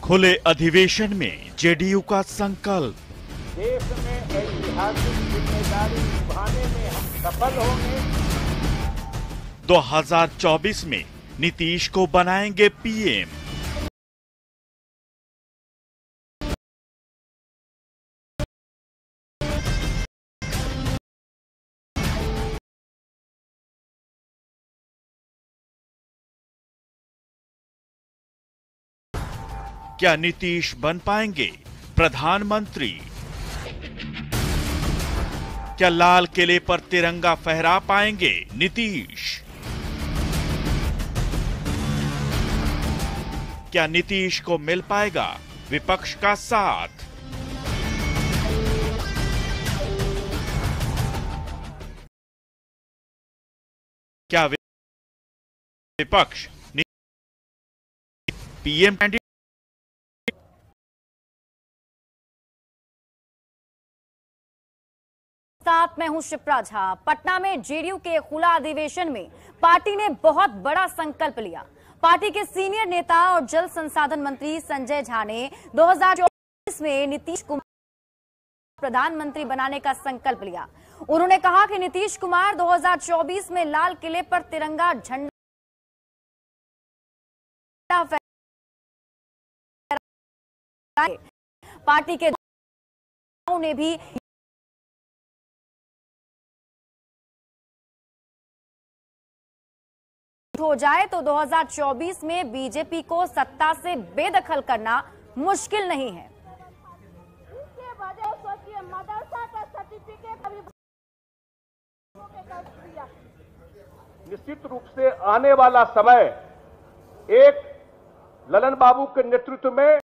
खुले अधिवेशन में जेडीयू का संकल्प। देश में ऐतिहासिक जिम्मेदारी निभाने में हम सफल होंगे। 2024 में नीतीश को बनाएंगे पीएम। क्या नीतीश बन पाएंगे प्रधानमंत्री? क्या लाल किले पर तिरंगा फहरा पाएंगे नीतीश? क्या नीतीश को मिल पाएगा विपक्ष का साथ? क्या विपक्ष पीएम कैंडिडेट? साथ मैं हूं शिप्रा झा। पटना में जेडीयू के खुला अधिवेशन में पार्टी ने बहुत बड़ा संकल्प लिया। पार्टी के सीनियर नेता और जल संसाधन मंत्री संजय झा ने 2024 में नीतीश कुमार प्रधानमंत्री बनाने का संकल्प लिया। उन्होंने कहा कि नीतीश कुमार 2024 में लाल किले पर तिरंगा झंडा फहराएंगे। पार्टी के ने भी हो जाए तो 2024 में बीजेपी को सत्ता से बेदखल करना मुश्किल नहीं है। इसके वजह सोचिए मदरसा का सर्टिफिकेट अभी निश्चित रूप से आने वाला समय एक ललन बाबू के नेतृत्व में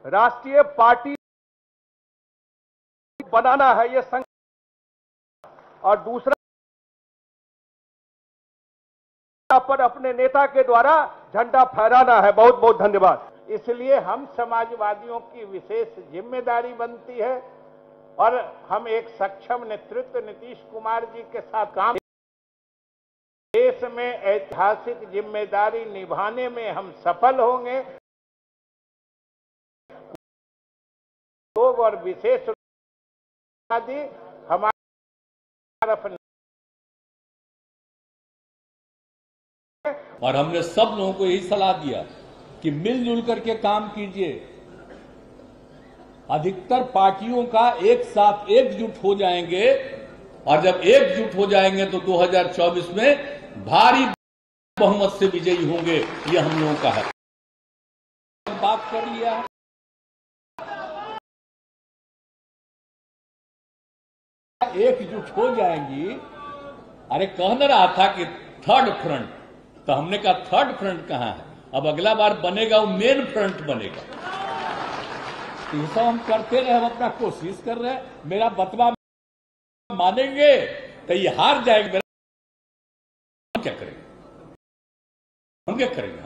राष्ट्रीय पार्टी बनाना है, ये संकल्प। और दूसरा पर अपने नेता के द्वारा झंडा फहराना है। बहुत बहुत धन्यवाद। इसलिए हम समाजवादियों की विशेष जिम्मेदारी बनती है और हम एक सक्षम नेतृत्व नीतीश कुमार जी के साथ काम, देश में ऐतिहासिक जिम्मेदारी निभाने में हम सफल होंगे। लोग और विशेष हमारा और हमने सब लोगों को यही सलाह दिया कि मिलजुल करके काम कीजिए। अधिकतर पार्टियों का एक साथ एकजुट हो जाएंगे और जब एकजुट हो जाएंगे तो 2024 में भारी बहुमत से विजयी होंगे। ये हम लोगों का है। बात कर लिया है। एकजुट हो जाएंगी। अरे कह न रहा था कि थर्ड फ्रंट, तो हमने कहा थर्ड फ्रंट कहां है? अब अगला बार बनेगा वो मेन फ्रंट बनेगा। ये सब हम करते रहे, हम अपना कोशिश कर रहे हैं। मेरा बतवा मानेंगे तो ये हार जाएगा। हम क्या करेंगे? हम क्या करेंगे?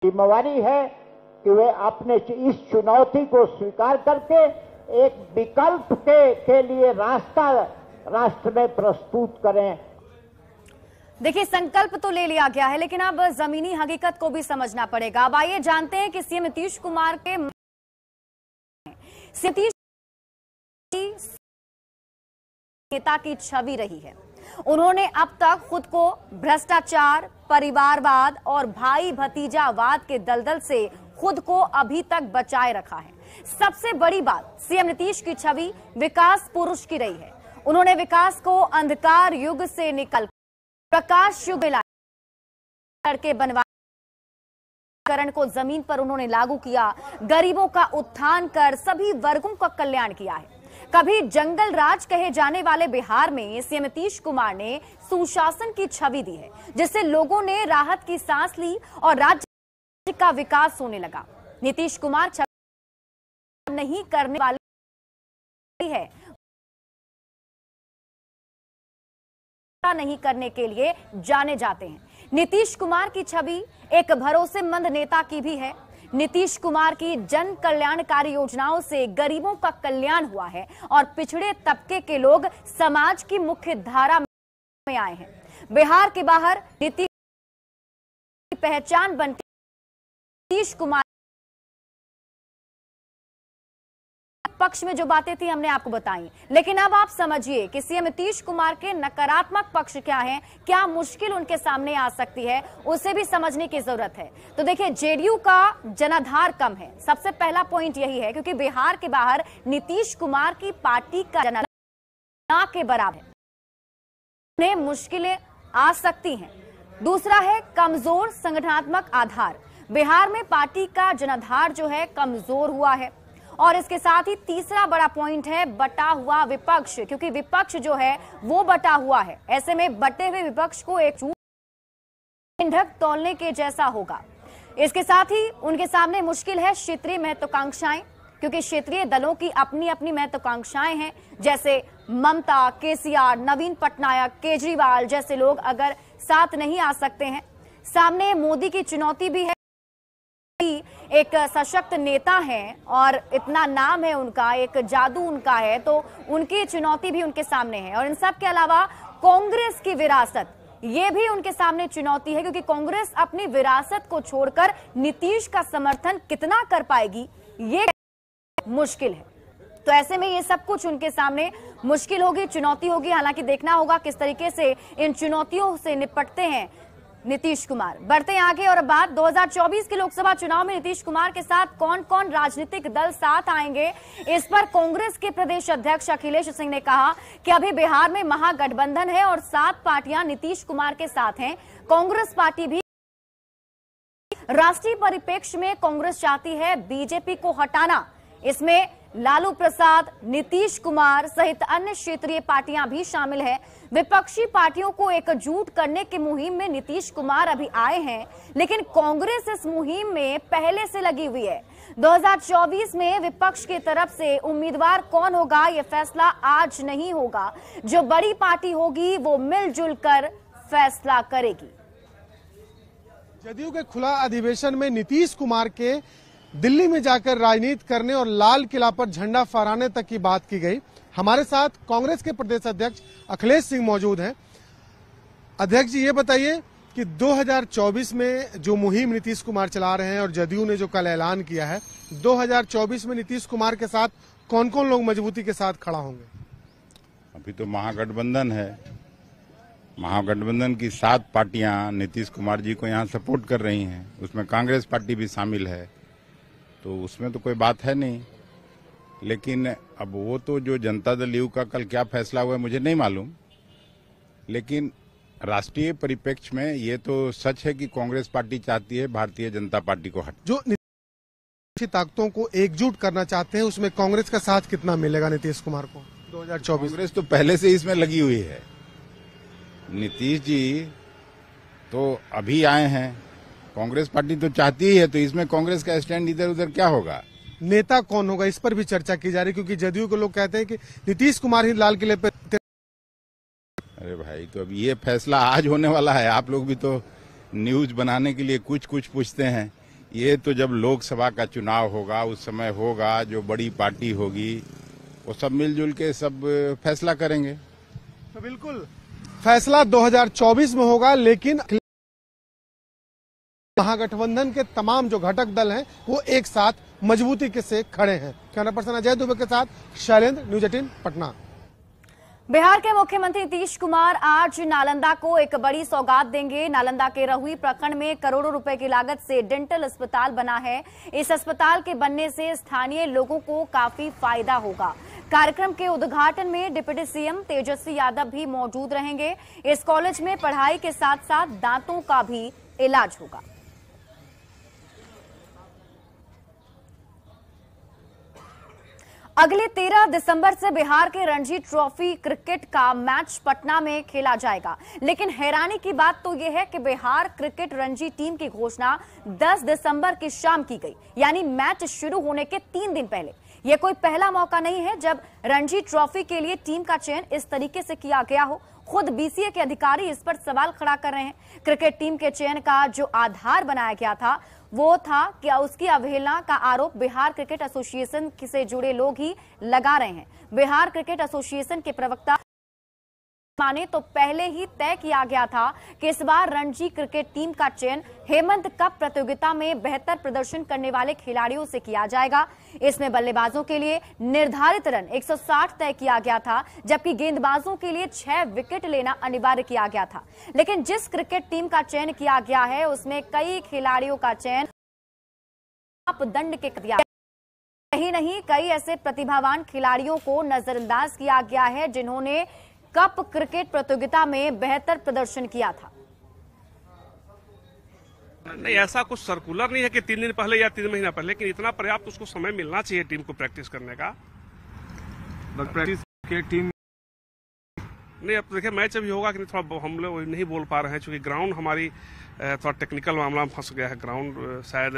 जिम्मेवारी है कि वे अपने इस चुनौती को स्वीकार करके एक विकल्प के लिए रास्ता राष्ट्र में प्रस्तुत करें। देखिए, संकल्प तो ले लिया गया है, लेकिन अब जमीनी हकीकत को भी समझना पड़ेगा। अब आइए जानते हैं कि सीएम नीतीश कुमार के नेता की छवि रही है। उन्होंने अब तक खुद को भ्रष्टाचार, परिवारवाद और भाई भतीजावाद के दलदल से खुद को अभी तक बचाए रखा है। सबसे बड़ी बात, सीएम नीतीश की छवि विकास पुरुष की रही है। उन्होंने विकास को अंधकार युग से निकल प्रकाश युग करके बनवाकरण को जमीन पर उन्होंने लागू किया। गरीबों का उत्थान कर सभी वर्गों का कल्याण किया है। कभी जंगल राज कहे जाने वाले बिहार में सीएम नीतीश कुमार ने सुशासन की छवि दी है, जिससे लोगों ने राहत की सांस ली और राज्य का विकास होने लगा। नीतीश कुमार छवि नहीं करने वाले है, नहीं करने के लिए जाने जाते हैं। नीतीश कुमार की छवि एक भरोसेमंद नेता की भी है। नीतीश कुमार की जन कल्याणकारी योजनाओं से गरीबों का कल्याण हुआ है और पिछड़े तबके के लोग समाज की मुख्य धारा में आए हैं। बिहार के बाहर नीतीश पहचान बनती नीतीश कुमार पक्ष में जो बातें थी हमने आपको बताई, लेकिन अब आप समझिए कि सीएम नीतीश कुमार के नकारात्मक पक्ष क्या हैं, क्या मुश्किल उनके सामने आ सकती है, उसे भी समझने की जरूरत है। तो देखिए, जेडीयू का जनाधार कम है, सबसे पहला पॉइंट यही है, क्योंकि बिहार के बाहर नीतीश कुमार की पार्टी का जनाधार ना के बराबर है, उन्हें मुश्किलें आ सकती हैं। दूसरा है कमजोर संगठनात्मक आधार। बिहार में पार्टी का जनाधार जो है कमजोर हुआ है, और इसके साथ ही तीसरा बड़ा पॉइंट है बटा हुआ विपक्ष, क्योंकि विपक्ष जो है वो बटा हुआ है। ऐसे में बटे हुए विपक्ष को एक ढक तोलने के जैसा होगा। इसके साथ ही उनके सामने मुश्किल है क्षेत्रीय महत्वाकांक्षाएं, क्योंकि क्षेत्रीय दलों की अपनी अपनी महत्वाकांक्षाएं हैं, जैसे ममता, केसीआर, नवीन पटनायक, केजरीवाल जैसे लोग अगर साथ नहीं आ सकते हैं। सामने मोदी की चुनौती भी है, एक सशक्त नेता हैं और इतना नाम है उनका, एक जादू उनका है, तो उनकी चुनौती भी उनके सामने है। और इन सब के अलावा कांग्रेस की विरासत, ये भी उनके सामने चुनौती है, क्योंकि कांग्रेस अपनी विरासत को छोड़कर नीतीश का समर्थन कितना कर पाएगी, ये मुश्किल है। तो ऐसे में ये सब कुछ उनके सामने मुश्किल होगी, चुनौती होगी। हालांकि देखना होगा किस तरीके से इन चुनौतियों से निपटते हैं नीतीश कुमार। बढ़ते हैं आगे और बात 2024 के लोकसभा चुनाव में नीतीश कुमार के साथ कौन कौन राजनीतिक दल साथ आएंगे, इस पर कांग्रेस के प्रदेश अध्यक्ष अखिलेश सिंह ने कहा कि अभी बिहार में महागठबंधन है और 7 पार्टियां नीतीश कुमार के साथ हैं। कांग्रेस पार्टी भी राष्ट्रीय परिप्रेक्ष्य में कांग्रेस चाहती है बीजेपी को हटाना। इसमें लालू प्रसाद, नीतीश कुमार सहित अन्य क्षेत्रीय पार्टियां भी शामिल हैं। विपक्षी पार्टियों को एकजुट करने की मुहिम में नीतीश कुमार अभी आए हैं, लेकिन कांग्रेस इस मुहिम में पहले से लगी हुई है। 2024 में विपक्ष की तरफ से उम्मीदवार कौन होगा, यह फैसला आज नहीं होगा। जो बड़ी पार्टी होगी वो मिलजुल कर फैसला करेगी। जदयू के खुला अधिवेशन में नीतीश कुमार के दिल्ली में जाकर राजनीति करने और लाल किला पर झंडा फहराने तक की बात की गई। हमारे साथ कांग्रेस के प्रदेश अध्यक्ष अखिलेश सिंह मौजूद हैं। अध्यक्ष जी, ये बताइए कि 2024 में जो मुहिम नीतीश कुमार चला रहे हैं और जदयू ने जो कल ऐलान किया है, 2024 में नीतीश कुमार के साथ कौन कौन लोग मजबूती के साथ खड़ा होंगे? अभी तो महागठबंधन है, महागठबंधन की 7 पार्टियां नीतीश कुमार जी को यहाँ सपोर्ट कर रही हैं, उसमें कांग्रेस पार्टी भी शामिल है, तो उसमें तो कोई बात है नहीं। लेकिन अब वो तो जो जनता दल यू का कल क्या फैसला हुआ है मुझे नहीं मालूम, लेकिन राष्ट्रीय परिप्रेक्ष्य में ये तो सच है कि कांग्रेस पार्टी चाहती है भारतीय जनता पार्टी को हटा। जो नीतीश ताकतों को एकजुट करना चाहते हैं, उसमें कांग्रेस का साथ कितना मिलेगा नीतीश कुमार को 2024? कांग्रेस तो पहले से इसमें लगी हुई है। नीतीश जी तो अभी आए हैं, कांग्रेस पार्टी तो चाहती ही है, तो इसमें कांग्रेस का स्टैंड इधर उधर क्या होगा? नेता कौन होगा, इस पर भी चर्चा की जा रही है, क्योंकि जदयू के लोग कहते हैं कि नीतीश कुमार ही लाल किले पर। अरे भाई, तो अब ये फैसला आज होने वाला है। आप लोग भी तो न्यूज बनाने के लिए कुछ कुछ पूछते हैं। ये तो जब लोकसभा का चुनाव होगा उस समय होगा, जो बड़ी पार्टी होगी वो सब मिलजुल के सब फैसला करेंगे। तो बिल्कुल फैसला 2024 में होगा, लेकिन महागठबंधन के तमाम जो घटक दल हैं वो एक साथ मजबूती के से खड़े हैं। कैमरा पर्सन अजय दुबे के साथ शैलेंद्र, न्यूज 18 पटना। बिहार के मुख्यमंत्री नीतीश कुमार आज नालंदा को एक बड़ी सौगात देंगे। नालंदा के रहुई प्रखंड में करोड़ों रुपए की लागत से डेंटल अस्पताल बना है। इस अस्पताल के बनने से स्थानीय लोगों को काफी फायदा होगा। कार्यक्रम के उद्घाटन में डिप्टी सीएम तेजस्वी यादव भी मौजूद रहेंगे। इस कॉलेज में पढ़ाई के साथ साथ दांतों का भी इलाज होगा। अगले 13 दिसंबर से बिहार के रणजी ट्रॉफी क्रिकेट का मैच पटना में खेला जाएगा, लेकिन हैरानी की बात तो यह है कि बिहार क्रिकेट रणजी टीम की घोषणा 10 दिसंबर की शाम की गई, यानी मैच शुरू होने के 3 दिन पहले। यह कोई पहला मौका नहीं है जब रणजी ट्रॉफी के लिए टीम का चयन इस तरीके से किया गया हो। खुद बीसीए के अधिकारी इस पर सवाल खड़ा कर रहे हैं। क्रिकेट टीम के चयन का जो आधार बनाया गया था वो था कि उसकी अवहेलना का आरोप बिहार क्रिकेट एसोसिएशन से जुड़े लोग ही लगा रहे हैं। बिहार क्रिकेट एसोसिएशन के प्रवक्ता माने तो पहले ही तय किया गया था कि इस बार रणजी क्रिकेट टीम का चयन हेमंत कप प्रतियोगिता में बेहतर प्रदर्शन करने वाले खिलाड़ियों से किया जाएगा। इसमें बल्लेबाजों के लिए निर्धारित रन 160 तय किया गया था, जबकि गेंदबाजों के लिए 6 विकेट लेना अनिवार्य किया गया था। लेकिन जिस क्रिकेट टीम का चयन किया गया है उसमें कई खिलाड़ियों का चयन मापदंड के दिया। यही नहीं, कई ऐसे प्रतिभावान खिलाड़ियों को नजरअंदाज किया गया है जिन्होंने कप क्रिकेट प्रतियोगिता में बेहतर प्रदर्शन किया था। नहीं, ऐसा कुछ सर्कुलर नहीं है कि 3 दिन पहले या 3 महीना पहले, लेकिन इतना पर्याप्त उसको समय मिलना चाहिए टीम को प्रैक्टिस करने का। प्रैक्टिस के टीम नहीं, अब देखिए मैच अभी होगा कि नहीं, थोड़ा हम लोग नहीं बोल पा रहे हैं क्योंकि ग्राउंड हमारी थोड़ा टेक्निकल मामला में फंस गया है। ग्राउंड शायद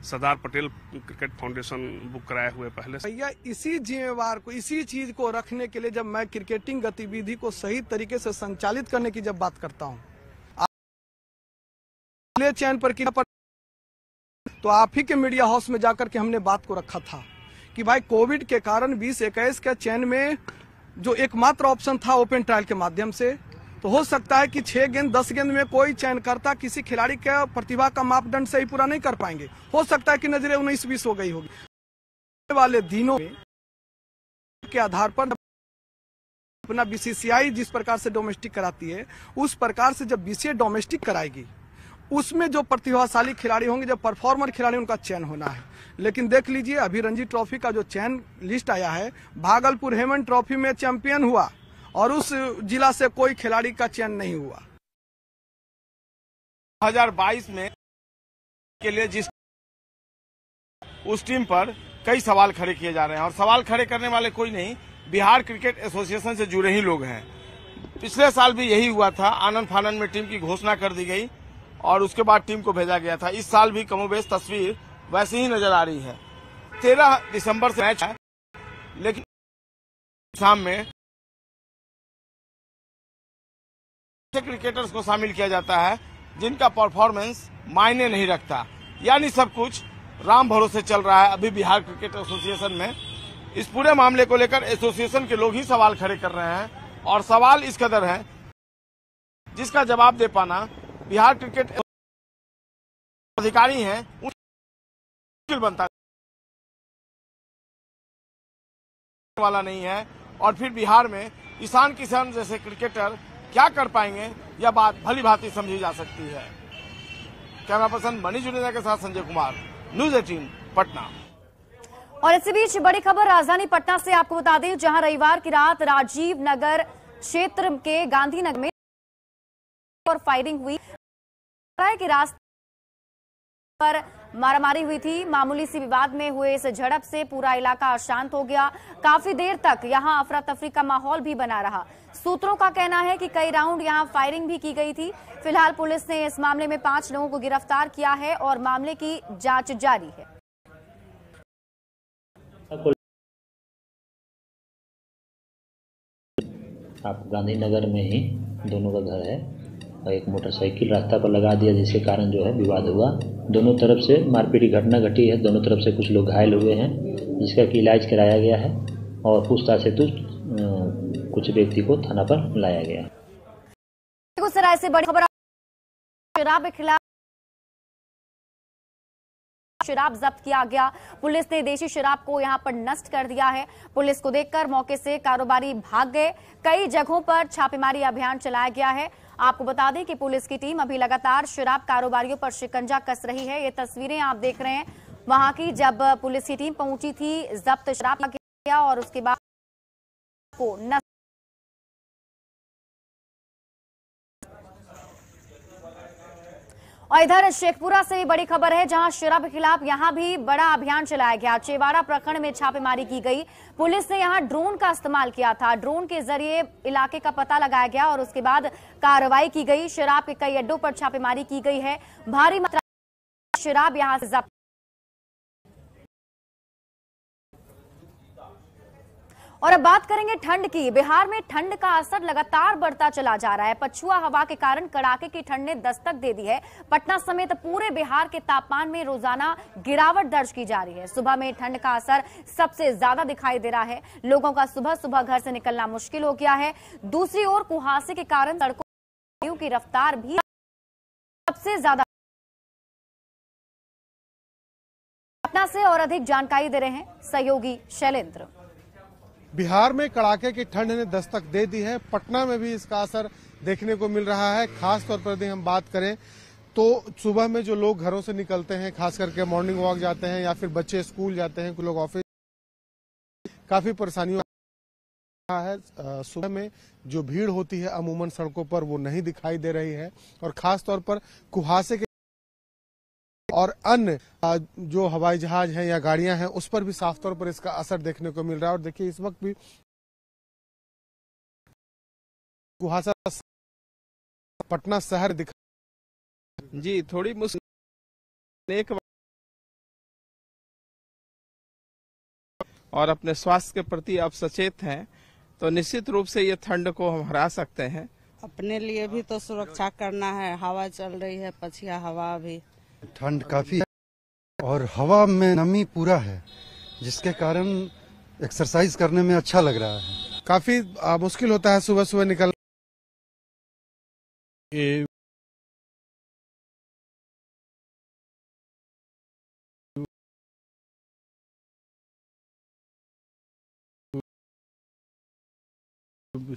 Sardar Patel cricket foundation book कराए हुए पहले से। भैया इसी जिम्मेवार को, इसी चीज को रखने के लिए जब मैं क्रिकेटिंग गतिविधि को सही तरीके से संचालित करने की जब बात करता हूँ, चयन प्रक्रिया पर तो आप ही के मीडिया हाउस में जाकर के हमने बात को रखा था कि भाई कोविड के कारण 20-21 के चयन में जो एकमात्र ऑप्शन था ओपन ट्रायल के माध्यम से, तो हो सकता है कि 6 गेंद 10 गेंद में कोई चयनकर्ता किसी खिलाड़ी के प्रतिभा का मापदंड सही पूरा नहीं कर पाएंगे। हो सकता है कि नजरें 19-20 हो गई होगी। वाले दिनों के आधार पर अपना बीसीसीआई जिस प्रकार से डोमेस्टिक कराती है, उस प्रकार से जब बीसीए डोमेस्टिक कराएगी उसमें जो प्रतिभाशाली खिलाड़ी होंगे, जो परफॉर्मर खिलाड़ी, उनका चयन होना है। लेकिन देख लीजिए अभी रणजी ट्रॉफी का जो चयन लिस्ट आया है, भागलपुर हेमंत ट्रॉफी में चैंपियन हुआ और उस जिला से कोई खिलाड़ी का चयन नहीं हुआ। 2022 में के लिए जिस उस टीम पर कई सवाल खड़े किए जा रहे हैं और सवाल खड़े करने वाले कोई नहीं, बिहार क्रिकेट एसोसिएशन से जुड़े ही लोग हैं। पिछले साल भी यही हुआ था, आनंद फानन में टीम की घोषणा कर दी गई और उसके बाद टीम को भेजा गया था। इस साल भी कमोबेश तस्वीर वैसी ही नजर आ रही है। 13 दिसंबर से मैच है, लेकिन शाम में क्रिकेटर्स को शामिल किया जाता है जिनका परफॉर्मेंस मायने नहीं रखता, यानी सब कुछ राम भरोसे चल रहा है अभी बिहार क्रिकेट एसोसिएशन में। इस पूरे मामले को लेकर एसोसिएशन के लोग ही सवाल खड़े कर रहे हैं और सवाल इस कदर है जिसका जवाब दे पाना बिहार क्रिकेट अधिकारी हैं मुश्किल बनता वाला नहीं है। और फिर बिहार में ईशान किशन जैसे क्रिकेटर क्या कर पाएंगे, यह बात भली भांति समझी जा सकती है। कैमरा पर्सन मनीष जुनेजा के साथ संजय कुमार, न्यूज़ 18 पटना। और इसी बीच बड़ी खबर राजधानी पटना से आपको बता दें, जहां रविवार की रात राजीव नगर क्षेत्र के गांधीनगर में और फायरिंग हुई है कि रास्ते पर मारामारी हुई थी। मामूली सी विवाद में हुए इस झड़प से पूरा इलाका अशांत हो गया। काफी देर तक यहां अफरा तफरी का माहौल भी बना रहा। सूत्रों का कहना है कि कई राउंड यहां फायरिंग भी की गई थी। फिलहाल पुलिस ने इस मामले में 5 लोगों को गिरफ्तार किया है और मामले की जांच जारी है। आप गांधीनगर में ही दोनों का घर है और एक मोटरसाइकिल रास्ता पर लगा दिया, जिसके कारण जो है विवाद हुआ। दोनों तरफ से मारपीट की घटना घटी है। दोनों तरफ से कुछ लोग घायल हुए हैं, जिसका कि इलाज कराया गया है और पूछताछ हेतु कुछ व्यक्ति को थाना पर लाया गया। बेगूसराय से बड़ी खबर, शराब के खिलाफ शराब जब्त किया गया। पुलिस ने देशी शराब को यहां पर नष्ट कर दिया है। पुलिस को देखकर मौके से कारोबारी भाग गए। कई जगहों पर छापेमारी अभियान चलाया गया है। आपको बता दें कि पुलिस की टीम अभी लगातार शराब कारोबारियों पर शिकंजा कस रही है। ये तस्वीरें आप देख रहे हैं वहां की, जब पुलिस की टीम पहुंची थी, जब्त शराब किया और उसके बाद को नष्ट। और इधर शेखपुरा से भी बड़ी खबर है, जहां शराब के खिलाफ यहां भी बड़ा अभियान चलाया गया। चेवाड़ा प्रखंड में छापेमारी की गई। पुलिस ने यहां ड्रोन का इस्तेमाल किया था। ड्रोन के जरिए इलाके का पता लगाया गया और उसके बाद कार्रवाई की गई। शराब के कई अड्डों पर छापेमारी की गई है। भारी मात्रा में शराब यहां से जब्त। और अब बात करेंगे ठंड की। बिहार में ठंड का असर लगातार बढ़ता चला जा रहा है। पछुआ हवा के कारण कड़ाके की ठंड ने दस्तक दे दी है। पटना समेत पूरे बिहार के तापमान में रोजाना गिरावट दर्ज की जा रही है। सुबह में ठंड का असर सबसे ज्यादा दिखाई दे रहा है। लोगों का सुबह सुबह घर से निकलना मुश्किल हो गया है। दूसरी ओर कुहासे के कारण सड़कों की रफ्तार भी सबसे ज्यादा। पटना से और अधिक जानकारी दे रहे हैं सहयोगी शैलेंद्र। बिहार में कड़ाके की ठंड ने दस्तक दे दी है। पटना में भी इसका असर देखने को मिल रहा है। खास तौर पर यदि हम बात करें तो सुबह में जो लोग घरों से निकलते हैं, खास करके मॉर्निंग वॉक जाते हैं या फिर बच्चे स्कूल जाते हैं, कुछ लोग ऑफिस, काफी परेशानियों है। सुबह में जो भीड़ होती है अमूमन सड़कों पर वो नहीं दिखाई दे रही है और खास तौर पर कुहासे के और अन्य जो हवाई जहाज हैं या गाड़ियां हैं उस पर भी साफ तौर पर इसका असर देखने को मिल रहा है। और देखिए इस वक्त भी कुहासा पटना शहर दिखा जी थोड़ी मुश्किल एक और अपने स्वास्थ्य के प्रति आप सचेत हैं तो निश्चित रूप से ये ठंड को हम हरा सकते हैं। अपने लिए भी तो सुरक्षा करना है। हवा चल रही है, पछिया हवा भी। ठंड काफी है और हवा में नमी पूरा है जिसके कारण एक्सरसाइज करने में अच्छा लग रहा है। काफी मुश्किल होता है सुबह सुबह निकल।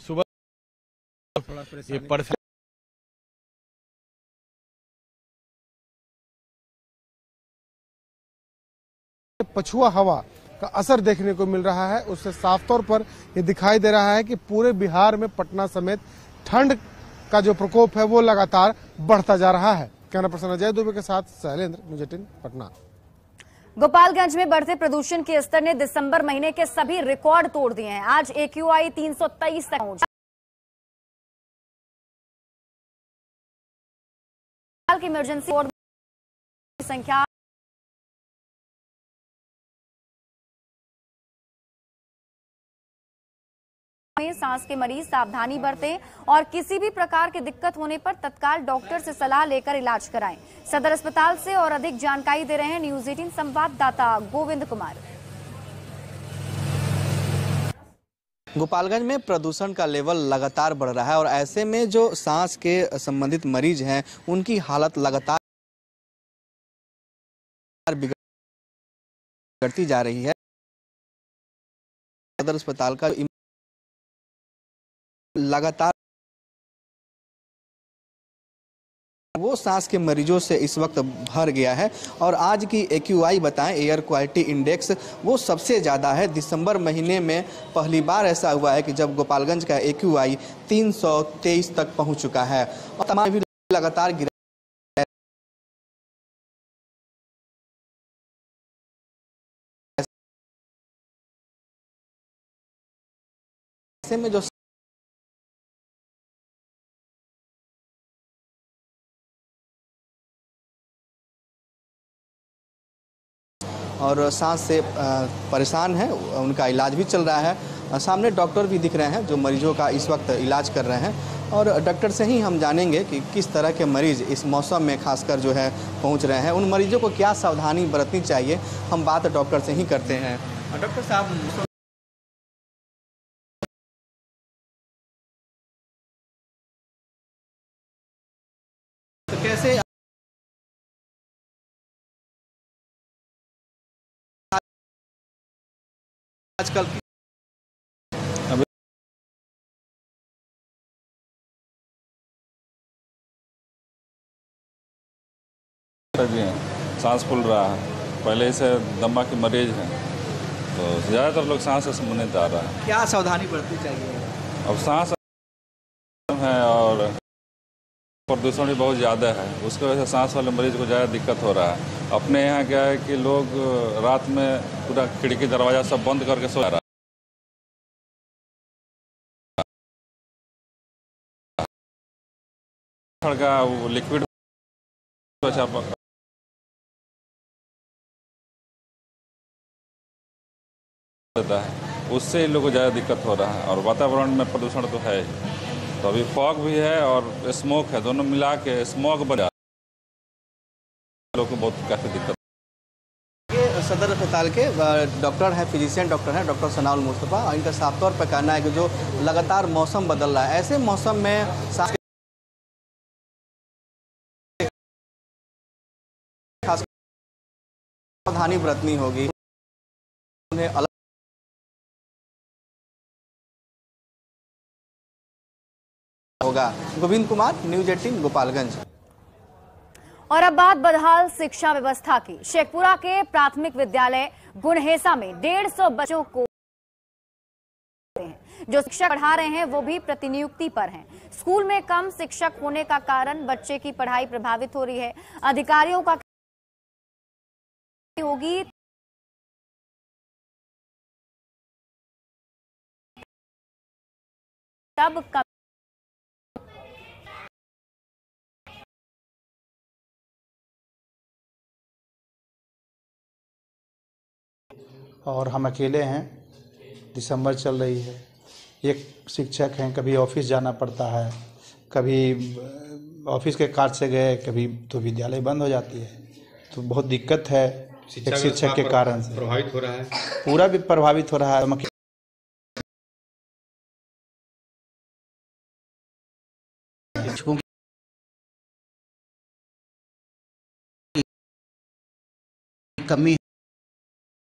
सुबह ये पछुआ हवा का असर देखने को मिल रहा है। उससे साफ तौर पर ये दिखाई दे रहा है कि पूरे बिहार में पटना समेत ठंड का जो प्रकोप है वो लगातार बढ़ता जा रहा है। कैमरा पर्सन अजय दुबे के साथ शैलेंद्र, न्यूज़ 18 पटना। गोपालगंज में बढ़ते प्रदूषण के स्तर ने दिसंबर महीने के सभी रिकॉर्ड तोड़ दिए हैं। आज AQI 323 तक पहुंचा। की इमरजेंसी वार्ड की संख्या में सांस के मरीज सावधानी बरतें और किसी भी प्रकार की दिक्कत होने पर तत्काल डॉक्टर से सलाह लेकर इलाज कराएं। सदर अस्पताल से और अधिक जानकारी दे रहे हैं न्यूज़ 18 संवाददाता गोविंद कुमार। गोपालगंज में प्रदूषण का लेवल लगातार बढ़ रहा है और ऐसे में जो सांस के संबंधित मरीज हैं उनकी हालत लगातार बिगड़ती जा रही है। सदर अस्पताल का लगातार वो सांस के मरीजों से इस वक्त भर गया है और आज की AQI बताएं, एयर क्वालिटी इंडेक्स, वो सबसे ज़्यादा है। दिसंबर महीने में पहली बार ऐसा हुआ है कि जब गोपालगंज का AQI 323 तक पहुंच चुका है और तमाम भी लगातार गिरा। ऐसे में जो और सांस से परेशान है उनका इलाज भी चल रहा है। सामने डॉक्टर भी दिख रहे हैं जो मरीजों का इस वक्त इलाज कर रहे हैं और डॉक्टर से ही हम जानेंगे कि किस तरह के मरीज इस मौसम में खासकर जो है पहुंच रहे हैं, उन मरीजों को क्या सावधानी बरतनी चाहिए। हम बात डॉक्टर से ही करते हैं। डॉक्टर साहब तो कैसे आजकल भी हैं, सांस फूल रहा है, पहले से दमा के मरीज हैं तो ज़्यादातर लोग सांस से संबंधित आ रहा है। क्या सावधानी बरतनी चाहिए? अब सांस है और प्रदूषण भी बहुत ज़्यादा है, उसकी वजह से सांस वाले मरीज को ज़्यादा दिक्कत हो रहा है। अपने यहाँ क्या है कि लोग रात में पूरा खिड़की दरवाज़ा सब बंद करके सो रहा है। का वो लिक्विड देता है उससे इन लोगों को ज़्यादा दिक्कत हो रहा है। और वातावरण में प्रदूषण तो है ही, तो अभी फॉग भी है और स्मोक है, दोनों मिला के स्मोक बना लोगों को बहुत काफ़ी दिक्कत। सदर अस्पताल के डॉक्टर हैं, फिजिशियन डॉक्टर हैं, डॉक्टर सनाउल मुस्तफ़ा, और इनका साफ तौर पर कहना है कि जो लगातार मौसम बदल रहा है, ऐसे मौसम में खास सावधानी बरतनी होगी, उन्हें अलग होगा। गोविंद कुमार, न्यूज 18, गोपालगंज। और अब बात बदहाल शिक्षा व्यवस्था की। शेखपुरा के प्राथमिक विद्यालय गुणहेसा में 150 बच्चों को जो शिक्षक पढ़ा रहे हैं वो भी प्रतिनियुक्ति पर हैं। स्कूल में कम शिक्षक होने का कारण बच्चे की पढ़ाई प्रभावित हो रही है। अधिकारियों का होगी तब कम। और हम अकेले हैं, दिसंबर चल रही है, एक शिक्षक हैं, कभी ऑफिस जाना पड़ता है, कभी ऑफिस के कार्य से गए, कभी तो विद्यालय बंद हो जाती है, तो बहुत दिक्कत है। एक शिक्षक के कारण से प्रभावित हो रहा है, पूरा भी प्रभावित हो रहा है। शिक्षकों की कमी,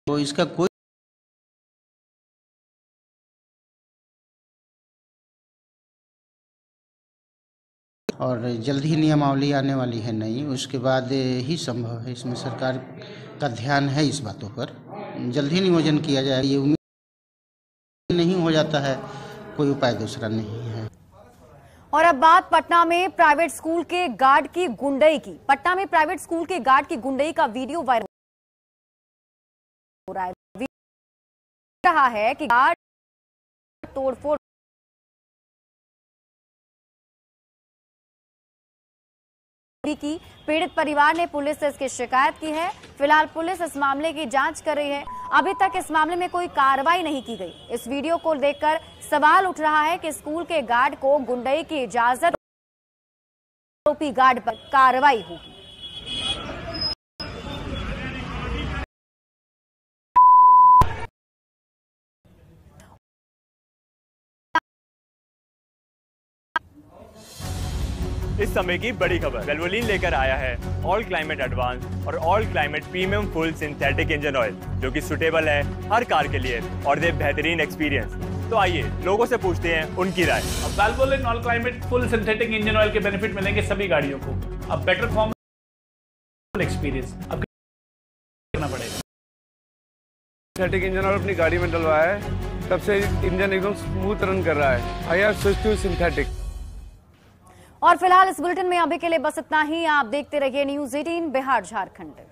तो इसका कोई और जल्द ही नियमावली आने वाली है नई, उसके बाद ही संभव है। इसमें सरकार का ध्यान है इस बातों पर, जल्द ही नियोजन किया जाए। ये उम्मीद नहीं हो जाता है, कोई उपाय दूसरा नहीं है। और अब बात पटना में प्राइवेट स्कूल के गार्ड की गुंडई की। पटना में प्राइवेट स्कूल के गार्ड की गुंडई का वीडियो वायरल हो रहा है। रहा है कि गार्ड तोड़फोड़ की पीड़ित परिवार ने पुलिस से इसकी शिकायत की है। फिलहाल पुलिस इस मामले की जांच कर रही है। अभी तक इस मामले में कोई कार्रवाई नहीं की गई। इस वीडियो को देखकर सवाल उठ रहा है कि स्कूल के गार्ड को गुंडई की इजाजत, आरोपी गार्ड पर कार्रवाई होगी। इस समय की बड़ी खबर वेल्वोलिन लेकर आया है ऑल क्लाइमेट एडवांस और all climate premium full synthetic engine oil, जो कि सुटेबल है हर कार के लिए और दे बेहतरीन एक्सपीरियंस। तो आइए लोगों से पूछते हैं उनकी राय। अब Valvoline all climate full synthetic engine oil के बेनिफिट मिलेंगे सभी गाड़ियों को। अब बेटर फॉर्म एक्सपीरियंस अब करना पड़ेगा। सिंथेटिक इंजन ऑयल अपनी गाड़ी में डलवाया है, तब से इंजन एकदम स्मूथ रन कर रहा है। I have switched to synthetic. और फिलहाल इस बुलेटिन में अभी के लिए बस इतना ही। आप देखते रहिए न्यूज 18 बिहार झारखंड।